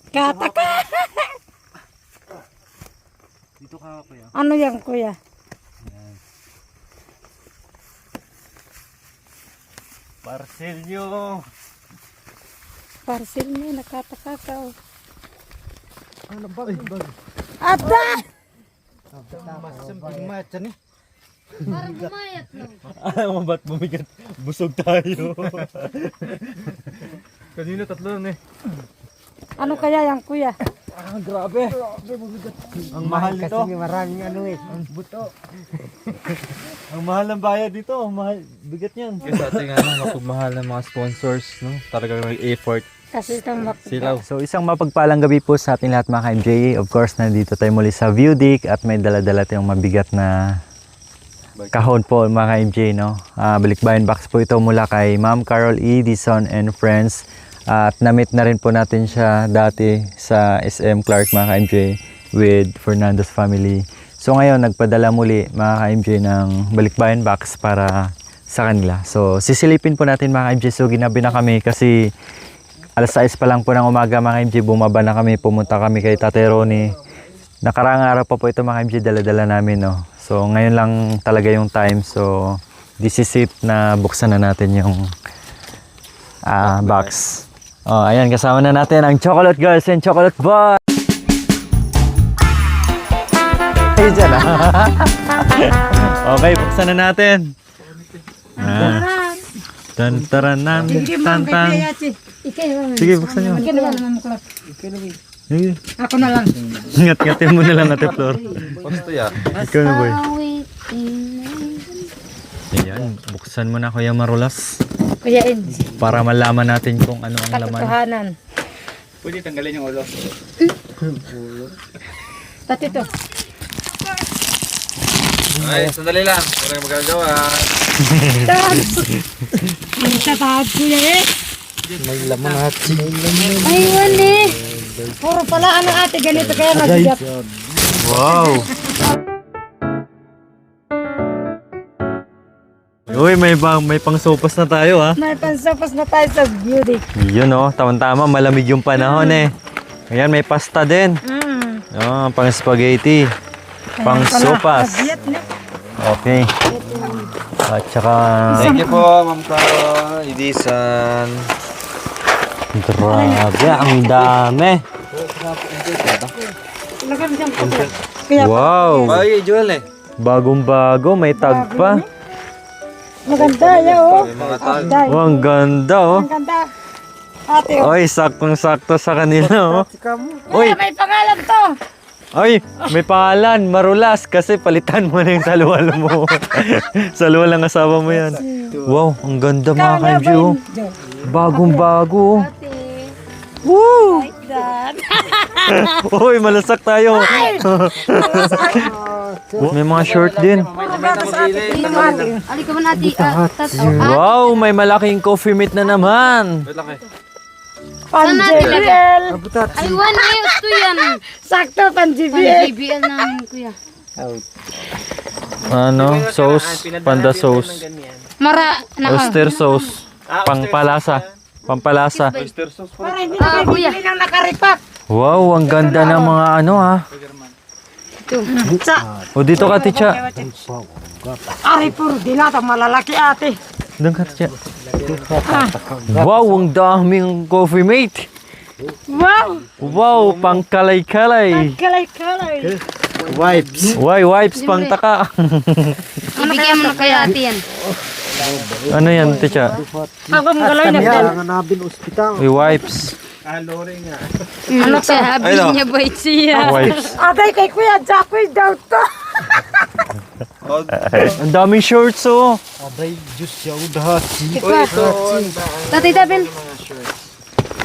Kataka. Dito ka kuya. Ano yan kuya? Yan. Parcel nyo. Parcel niya, nakataka ka. Oh. Ano bag? Ada! Masamping matcha ni. Parang bumayat no. Alam mo ba't bumigat? Busog tayo. Kanina tatlo na eh. Ano kaya yan kuya? Grabe. Ang mahal nito. Kasi maraming ano eh. Ang buto. Ang mahal ng bayad dito. Ang mahal. Bigat yan. Kasi sa ating mapagmahal ng mga sponsors, no? Talagang nag-effort Kasi itong sila. So isang mapagpalang gabi po sa ating lahat mga ka-MJ. Of course, nandito tayo muli sa View Deck at may dala-dala tayong mabigat na kahon po mga ka-MJ, no? Balikbayan box po ito mula kay Ma'am Carol E. Dizon and Friends. At na-meet na rin po natin siya dati sa SM Clark mga ka-MJ with Fernando's family. So ngayon nagpadala muli mga ka-MJ ng balikbayan box para sa kanila. So sisilipin po natin mga ka-MJ. So ginabi na kami kasi alas 6 pa lang po ng umaga mga ka-MJ. Bumaba na kami, pumunta kami kay Tate Ronnie. Nakaraang araw pa po ito mga ka-MJ, dala-dala namin, no? So ngayon lang talaga yung time. So this is it na buksan na natin yung box. Oh, ayan, kasama na natin ang Chocolate Girls and Chocolate Boy. Ayun dyan, Okay, buksan na natin. Tan-taranan, tan-tan. Sige, buksan nyo. Sige. Ako na lang. Ngat-ngatin mo na lang, Ate Flor. Gusto ya. Ikaw na, boy. Ayan, buksan mo na, Kuya Marulas. Kuya Enzi. Para malaman natin kung ano ang laman. Katotohanan. Pwede tanggalin yung ulo. Pati to. Ay, sandali lang. Wala kang magagawa. Ang tatahad kuya eh. May laman at Ay wali. Puro pala ano ate, ganito kaya mabigat. Wow! Uy, may pang sopas na tayo, ha? May pansapas na tayo sa beauty. Yun, oh, tama-tama, malamig yung panahon, eh. Ayan, may pasta din. Oh, pang spaghetti. Pang sopas. Okay. At saka... Thank you po, Ma'am Carol. Idisan. Grabe, ang dami. Kaya Wow! Ay, Joel eh. Bagong-bago, may tag pa. maganda ya oh. Mga tag. Day. Oh, ang ganda, oh. Ang ganda. Ate oh. Oy, saktong-sakto sa kanila, oh. Uy, may pangalan to. Ay, may pangalan, Marulas, kasi palitan mo na yung saluwal mo. Saluwal ng asawa mo yan. Wow, ang ganda mga ka-MJ, oh. Bagong-bago. Woo! Like that. Uy, malasak tayo. May mga short din. Ali ka man ati. Wow, may malaking coffee mate na naman. Wait lang eh. Panjibiel. Ay, one years to yan. Sakto panjibiel. JBL namin, kuya. Ano, sauce, panda sauce, Mara, oyster sauce, pangpalasa, pampalasa. Para hindi kuya. nang nakaripak. Wow, ang ganda ng mga ano, ha. O dito ka, Ticha. Ari puro dilata malalaki ate. Doon ka, Ticha. Wow, ang daming coffee mate. Wow. Wow, pang kalay-kalay. Kalay-kalay. wipes. Why, wipes pang taka. Ibigyan mo na kaya ate yan. Ano yan, Ticha? Ako mong galoy na yan. Kailangan namin ospital. Uy, wipes. Ano Sabi niya ba siya? Wipes. Atay kay Kuya Jackie daw to. Ang daming shorts, oh. Abay, Diyos siya udahat. Tatay Tabel.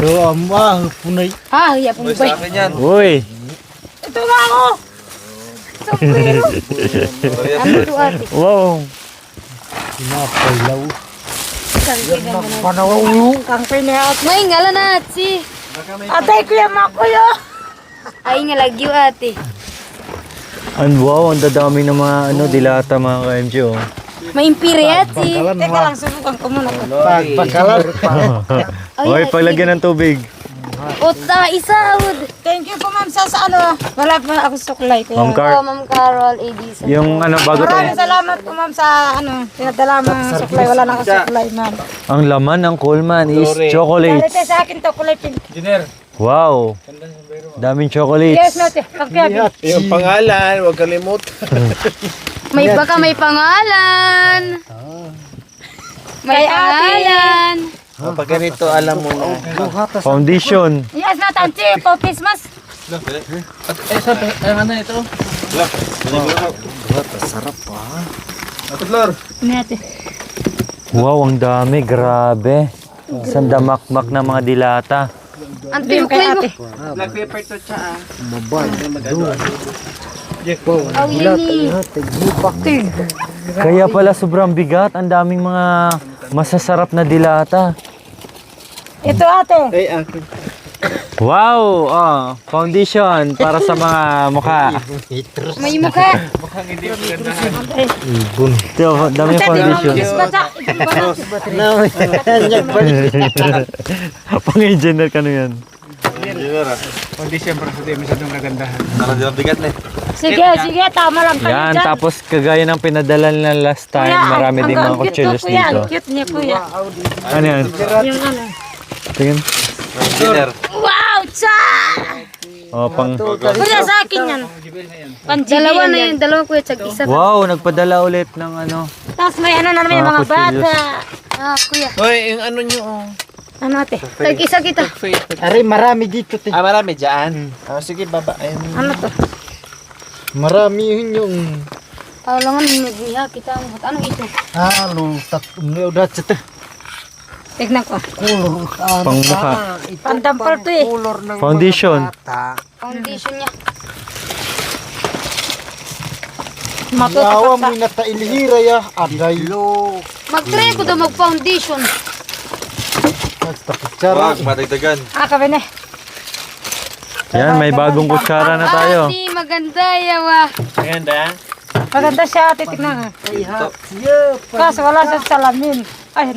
So, ama, punay. Ah, hiya pong bay. Akin yan. Uy. Ito nga ako. Ano to ate? Wow. Pinapalaw. Kang Panawaw. pinaat. May ngala na ate. Atay Kuya Makuyo. Ay nga lagyo ate. Wow, ang dadami ng mga ano, dilata mga ka-MJ, oh. May impire ate. Teka lang, subukan ko muna to. Pagpagalan. Uy, paglagyan ng tubig. Uta, isaud. Thank you po ma'am sa ano. Wala pa ako suklay. Ma'am Kaya. Car, Oh, Ma'am Carol, AD. yung ano, bago tayo. Maraming salamat po ma'am sa ano. Pinadala mo ng suklay. Wala na ako suklay ma'am. Ang laman ng Coleman is chocolates. Dali sa akin to kulay pink. Wow. Daming chocolates. Yes, no, te. Pagkabi. Yung pangalan, huwag kalimut. May baka may pangalan. May Kay ate. pangalan. Pag ganito, alam mo na. Foundation. Yes, na tanti. Po Christmas. Ate Flor. Nete. Wow, ang dami. Grabe. Sandamakmak na mga dilata. Ang Bim kay tinuklay mo. ate. Black pepper to cha. Oh, ini. Kaya pala sobrang bigat. Ang daming mga masasarap na dilata. Ito ate. Ay, akin. Wow! Oh, foundation para sa mga mukha. May mukha. Ito, daming foundation. Bata. Pang-engineer ka na yan. Condition para sa di masyadong nagandahan. Parang di bigat na Sige, sige. Tama lang kayo Yan, dyan. tapos kagaya ng pinadala na last time, marami ding mga ang cute kutselyos ko, kuya. dito. Ang cute niya kuya. Ano yan? Yung ano. Tingin. Dinner. Wow! Cha! Oh, pang... Kuya sa akin yan. Dalawa na yun. Dalawa kuya. Tsag isa. Wow, nagpadala ulit ng ano. Tapos may ano na naman yung Mga mga kutselyos. bata. Ah, kuya. Hoy, yung ano nyo, oh. Ano ate? Tag isa kita. Aray, marami dito. Te. Ah, marami dyan. Ah, sige, baba. Ayun. Ano to? Marami yun yung... Alangan niya kita. Ano ito? Halo, may udat sa te. Tignan ko. Kulor. Pang mukha. Pandampal to eh. Kulor ng Foundation. Foundation niya. Yawa Matutupak mo na tailhira ya. Aday. Mag-try ko daw mag-foundation. Nagtakutsara. madagdagan. Ah, kami na. Yan, may bagong kutsara na tayo. Ate, maganda yawa. Maganda. Maganda siya ate. Tignan. Kaso wala siyang salamin. Ay,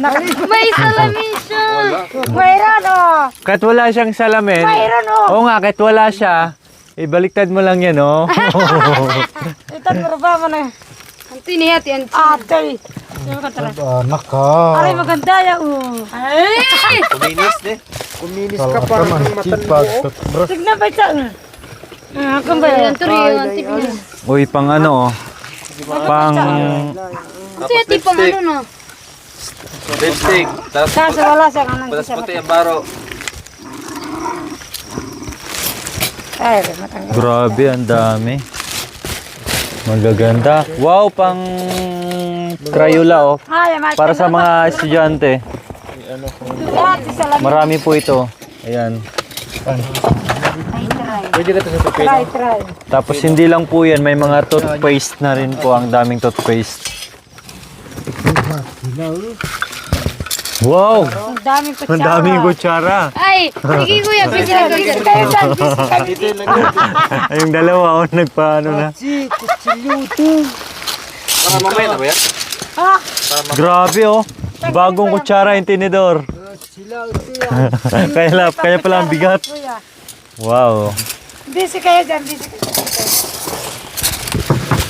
May salamin siya. mayroon oh. Kahit wala siyang salamin. Mayroon oh. Oo nga, kahit wala siya, ibaliktad mo lang yan, oh. Ito, ba mo na. Ang tinihati. Ang Ate. Yung kantara. Anak ka. Aray, maganda ya oh. Ay! Kuminis, de. Kuminis ka para ng matanda. Tignan ba ito? Kung ba Ayan, yan? turiyo. Ang tipin. Uy, pang ano, oh. Pang... Ito yung tipang ano na. Lipstick. Tapos Kaso wala siyang anong Balas isa. puti ang baro. Ay, matanggal. Grabe, ang dami. Magaganda. Wow, pang Crayola, oh. Ay, may Para sa mga estudyante. ate salamin. Marami po ito. Ayan. Pwede ka ito sa papel. Try. Tapos hindi lang po yan, may mga toothpaste na rin po. Ang daming toothpaste. Wow! Ang daming kutsara. Ang daming kutsara. Ay! Sige kuya, pwede na Busy kuya. kayo dyan, busy kayo. Ay, yung dalawa, oh, nagpaano na. Si kutsiluto. Baka mamaya na ba yan? Ah, Grabe, oh. Bagong kutsara yung tinidor. kaya pala ang bigat. kuya. Wow. Busy kayo dyan, busy kayo.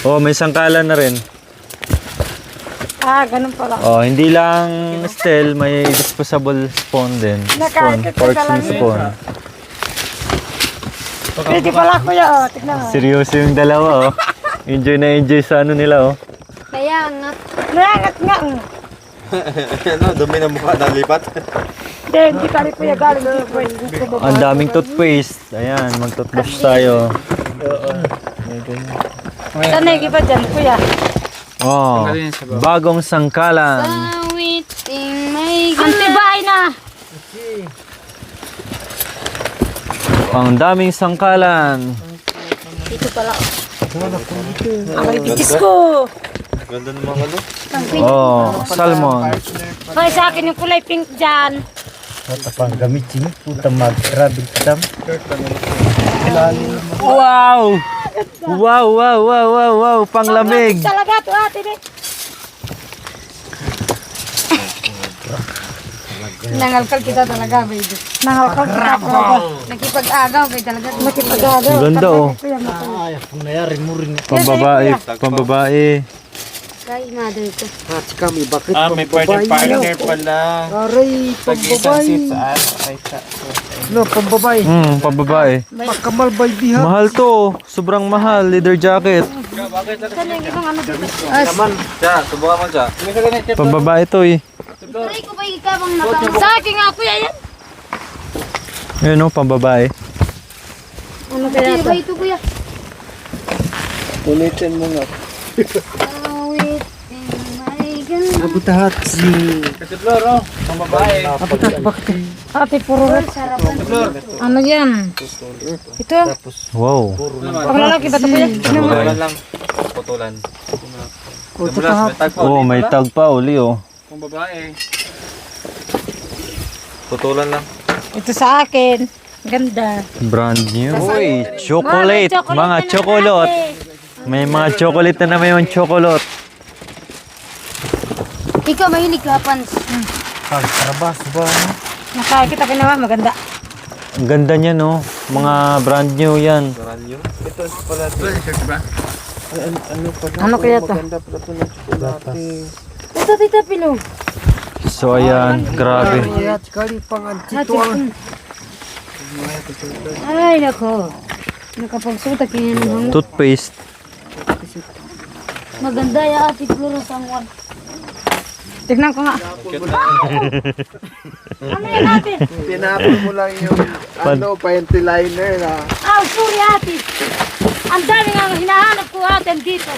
Oh, may sangkalan na rin. Ah, ganun pala. Oh, hindi lang still, may disposable spoon din. Spoon, Nakakita forks ka lang and spoon. Pwede pala kuya, oh. Tignan mo. Seryoso yung dalawa, oh. Enjoy na enjoy sa ano nila, oh. Kaya nga. Nangat nga. Ano, dumi na mukha, nalipat. Hindi ka rin kuya galing dito. Ang daming toothpaste. Ayan, mag-toothbrush tayo. Sanay ba dyan, kuya? Oh, bagong sangkalan. Sawiting may Antibay na. Ang daming sangkalan. Dito pala. Ang itis ko. Ganda ng mga ano. Oh, salmon. Hoy, sa akin yung kulay pink dyan. Tapang gamit sini. Puta mag-travel ka tam. Wow! Wow! Panglamig. Talaga to ate. Nangalkal kita talaga, baby. Nangalkal kita talaga. Nakipag-agaw kayo talaga. Nakipag-agaw. Ang ganda, oh. Ay, kung nayari mo rin. Pambabae, pambabae. Kay mother ko. At kami, bakit may partner pala. Aray, pambabae. No, pambabae. Pambabae. Pagkamalbay diha. Mahal to, sobrang mahal, leather jacket. Saan yung ibang ano dito? Subukan mo siya. Pambabae to eh. Try ko ba ikabang nakang... Sa akin nga, kuya, yan. Yun oh, pambabae. Ano kaya ito? Ito, kuya. Ulitin mo nga. Awit in my gun. Abutahat si... Kasidloro, ang babae. Abutahat, bakit? Ate, puro Sarapan. ano yan? Ito. Wow. Pag lalaki ba ito kuya? Putulan lang. Putulan. Oh, may tag pa uli oh. Kung babae. Putulan lang. Ito sa akin. Ganda. Brand new. Uy, chocolate. Mga na ng chocolate. ate. May mga chocolate na naman yung chocolate. Ikaw mahilig ka, Pans. Pagtrabas ba? Nakakita ko naman, maganda. Ang ganda niya no. Mga brand new yan. Ranyo. Ito pala. Shirt ba? Ano kaya to? Maganda pala ito ng chocolate. Ito, tita, Pino. So ayan, grabe. Kaya sekali pang antituan. Ay, nako. Nakapagsuta kaya naman. Toothpaste. Maganda ya ate Flora sa mga. Tignan ko nga. Ano yan ate? Pinapon mo lang yung panty liner na. Ah, sorry ate. Ang dami nga hinahanap ko ate dito.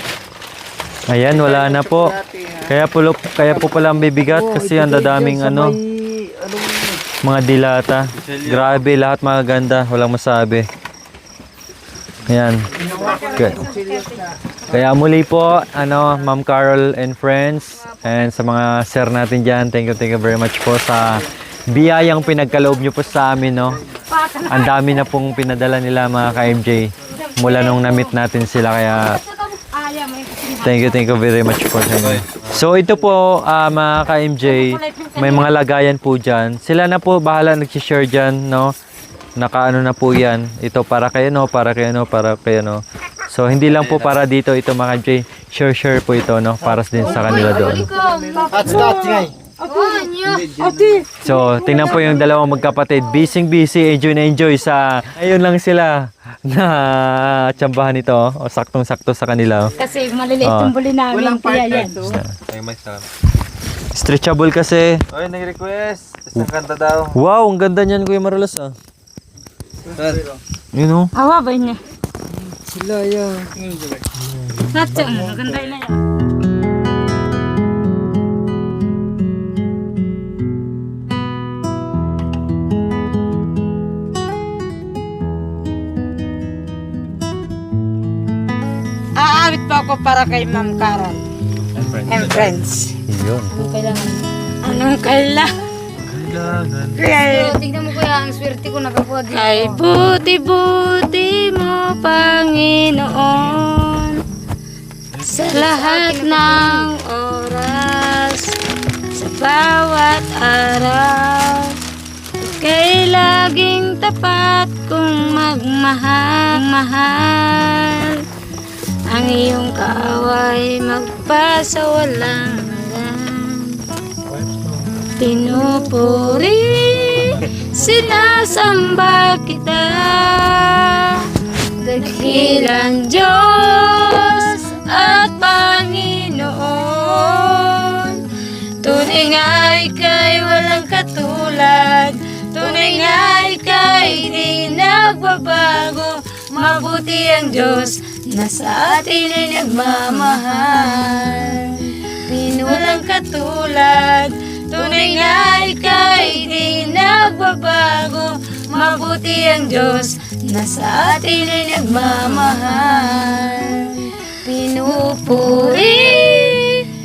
Ayan, wala na po. Kaya po pala ang bibigat kasi ang dadaming ano, mga dilata. Grabe, lahat magaganda, walang masabi. Ayan. Kaya muli po, Ma'am Carol and friends, and sa mga sir natin dyan, thank you very much po sa biyayang pinagkaloob nyo po sa amin, no? Ang dami na pong pinadala nila mga ka-MJ mula nung na-meet natin sila, kaya thank you very much po sa inyo. So ito po, mga ka-MJ, may mga lagayan po dyan. Sila na po bahala nag-share dyan, no? Nakaano na po yan. Ito para kayo, no? Para kayo, no? Para kayo, no? So hindi lang po para dito ito mga ka-MJ. Share po ito, no? Para din sa kanila doon. At start ngay. Ate. So tingnan po yung dalawang magkapatid. Busy, enjoy sa... Ayun lang sila na tsambahan ito. O saktong-sakto sa kanila. Kasi maliliit yung buli namin. Kaya yan. Ay, may salam. Stretchable kasi. Oy, nag-request. Isang kanta daw. Wow, ang ganda niyan Kuya Marolas ah. Yun oh. Awa ba niya? Sila yan. Natsa, maganda na yan. Aawit po ako para kay Ma'am Carol and friends. Yun. Anong kailangan? Kaya, So, tingnan mo kuya, ang swerte ko nakakuha dito. ay buti-buti mo, Panginoon, sa lahat ng oras, sa bawat araw, kay laging tapat kong magmahal. Ang iyong kaaway magpasawalang hanggan. Pinupuri, sinasamba kita, dakilang Diyos at Panginoon. Tunay nga ika'y walang katulad, tunay nga ika'y di nagbabago. Mabuti ang Diyos na sa atin ay nagmamahal. Walang katulad, tunay nga ika'y di nagbabago. Mabuti ang Diyos na sa atin ay nagmamahal. Pinupuri,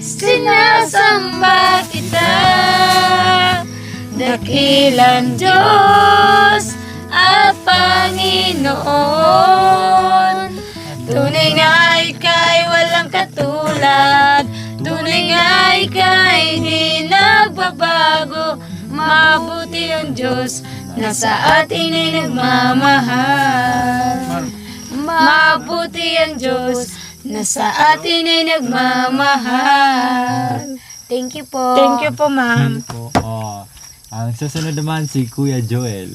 sinasamba kita, dakilang Diyos at Panginoon. Tunay nga ika'y walang katulad, tunay nga ika'y di nagbabago. Mabuti ang Diyos na sa atin ay nagmamahal. Mabuti ang Diyos na sa atin ay nagmamahal. Thank you po. Thank you po, ma'am. Oh, ang susunod naman si Kuya Joel.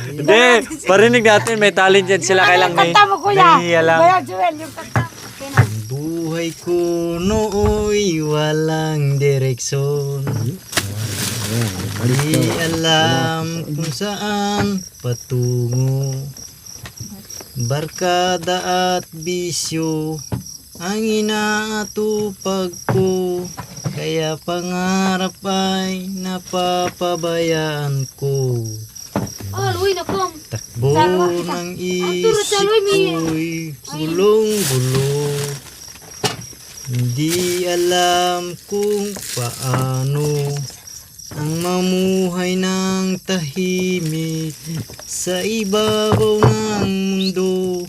Hindi, parinig natin, may talent yan sila kailang may Kanta mo, kuya. nahihiya lang. Kuya Joel, yung kanta. Buhay ko nooy walang direksyon. Di alam kung saan patungo. Barkada at bisyo ang inaatupag ko. Kaya pangarap ay napapabayaan ko. Luwi na po. Takbo ng isip ko'y gulong-gulo. Hindi alam kung paano ang mamuhay ng tahimik sa ibabaw ng mundo.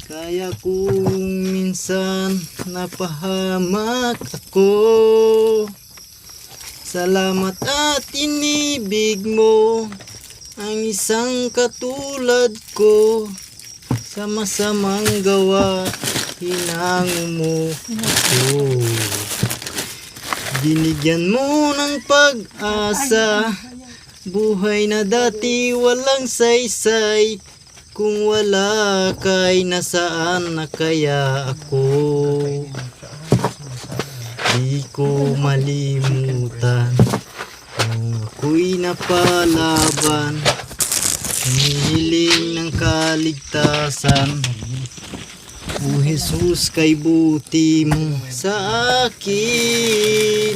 Kaya kung minsan napahamak ako, salamat at inibig mo ang isang katulad ko. Sa masamang gawa, hinango mo ako. Binigyan mo ng pag-asa, buhay na dati walang saysay. Kung wala kay nasaan na kaya ako. Di ko malimutan kung ako'y napalaban. Hinihiling ng kaligtasan. O Jesus, kay buti mo sa akin.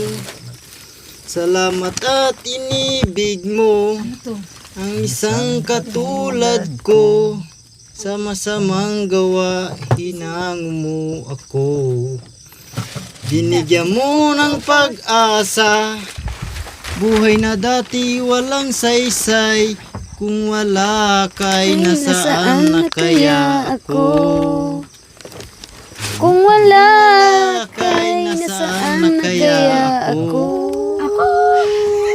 Salamat at inibig mo ang isang katulad ko. Sa masamang gawa, hinango mo ako. Binigyan mo ng pag-asa, buhay na dati walang saysay. Kung wala kay nasaan na kaya ako. Kung wala Kay nasaan na kaya ako.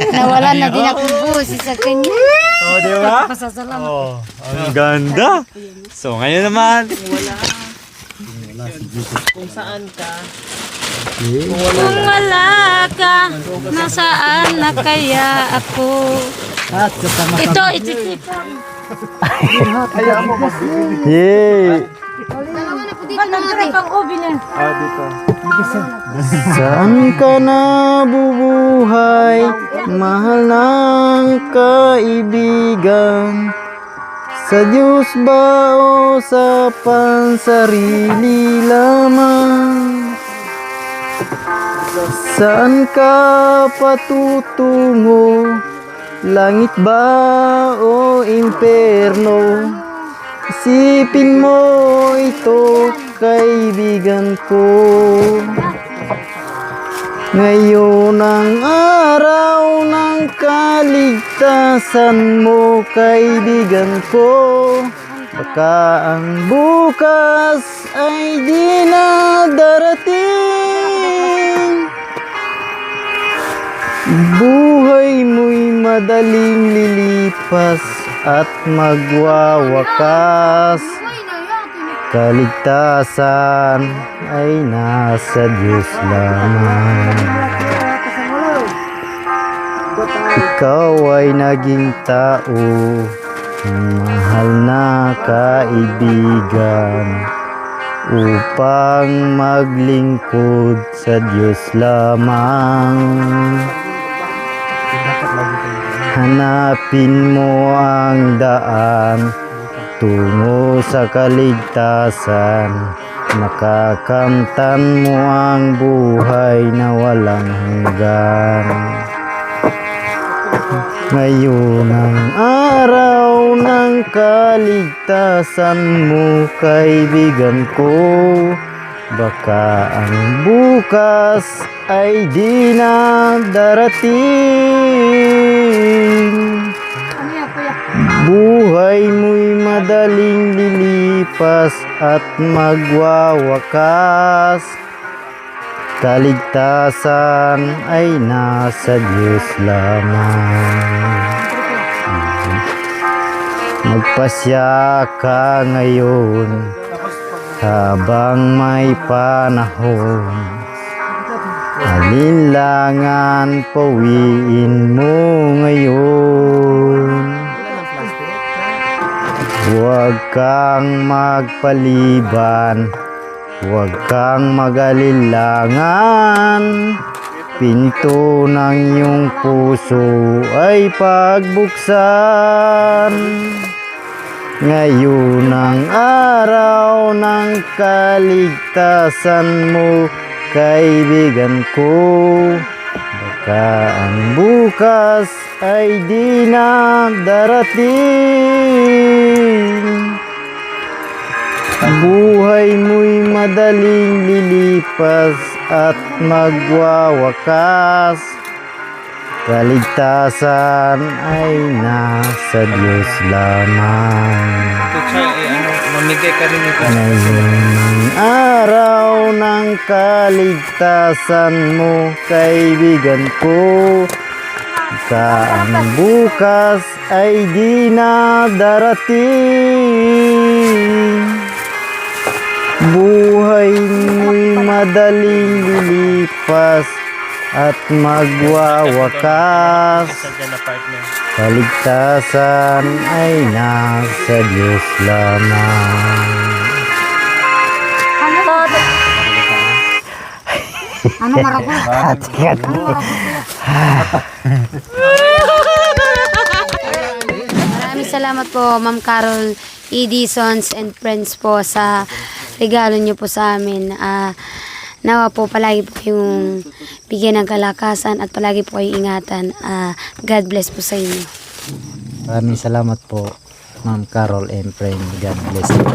Nawala na din akong busis sa kanya. Oh, di ba? Pasasalamat. Oh, ang ganda. So, ngayon naman. Kung wala ka, nasaan na kaya ako? Ito, ititipon. Yay! Nag-grab ang ubi niya. Saan ka nabubuhay, mahal ng kaibigan? Sa Diyos ba o sa pansarili lamang? Saan ka patutungo? Langit ba o impyerno? Isipin mo ito, kaibigan ko. Ngayon ang araw ng kaligtasan mo, kaibigan ko. Baka ang bukas ay di na darating. Buhay mo'y madaling lilipas at magwawakas. Kaligtasan ay nasa Diyos lamang. Ikaw ay naging tao, mahal na kaibigan, upang maglingkod sa Diyos lamang. Hanapin mo ang daan tungo sa kaligtasan. Makakamtan mo ang buhay na walang hanggan. Ngayon ang araw ng kaligtasan mo, kaibigan ko. Baka ang bukas ay di na darating. Buhay mo'y madaling lilipas at magwawakas. kaligtasan ay nasa Diyos lamang. Magpasya ka ngayon habang may panahon. Alinlangan pawiin mo ngayon. Huwag kang magpaliban, huwag kang mag-alilangan. Pinto ng iyong puso ay pagbuksan. Ngayon ang araw ng kaligtasan mo, kaibigan ko. Baka ang bukas ay di na darating. Buhay mo'y madaling lilipas at magwawakas. Kaligtasan ay nasa Diyos lamang. Mamigay ka rin ito. Ngayon ang araw ng kaligtasan mo, kaibigan ko. Ang bukas ay di na darating. Buhay mo'y madaling lilipas at magwawakas. Kaligtasan ay nasa Diyos lamang. Ano maragot? Maraming salamat po, Ma'am Carol Edisons and friends po sa regalo niyo po sa amin. Nawa po palagi po yung bigyan ng kalakasan at palagi po kayong ingatan. God bless po sa inyo. Maraming salamat po, Ma'am Carol and friend. God bless you.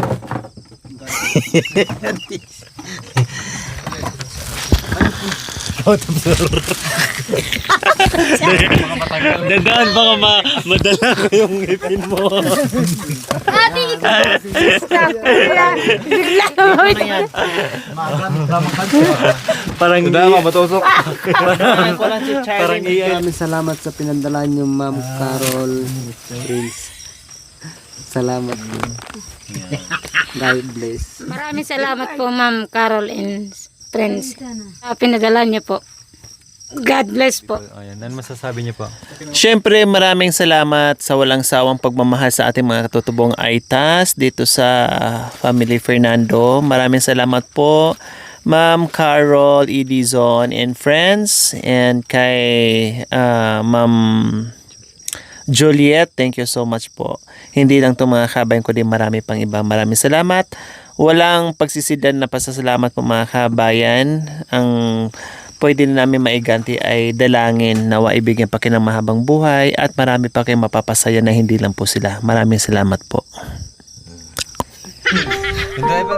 Dadaan baka madala ko yung ngipin mo. Parang matusok. Parang Maraming salamat sa pinandalan niyo, Ma'am Carol. Prince. Salamat po. God bless. Maraming salamat po, Ma'am Carol and friends. Pinadala niyo po. God bless po. Ayan, ano masasabi niyo po? Siyempre, maraming salamat sa walang sawang pagmamahal sa ating mga katutubong Aitas dito sa Family Fernando. Maraming salamat po, Ma'am Carol Edison and friends, and kay Ma'am Juliet. Thank you so much po. Hindi lang itong mga kabayan ko din, marami pang iba. Maraming salamat. Walang pagsisidan na pasasalamat po mga kabayan. Ang pwede na namin maiganti ay dalangin na waibigyan pa kayo ng mahabang buhay at marami pa kayong mapapasaya na hindi lang po sila. Maraming salamat po. Hindi ba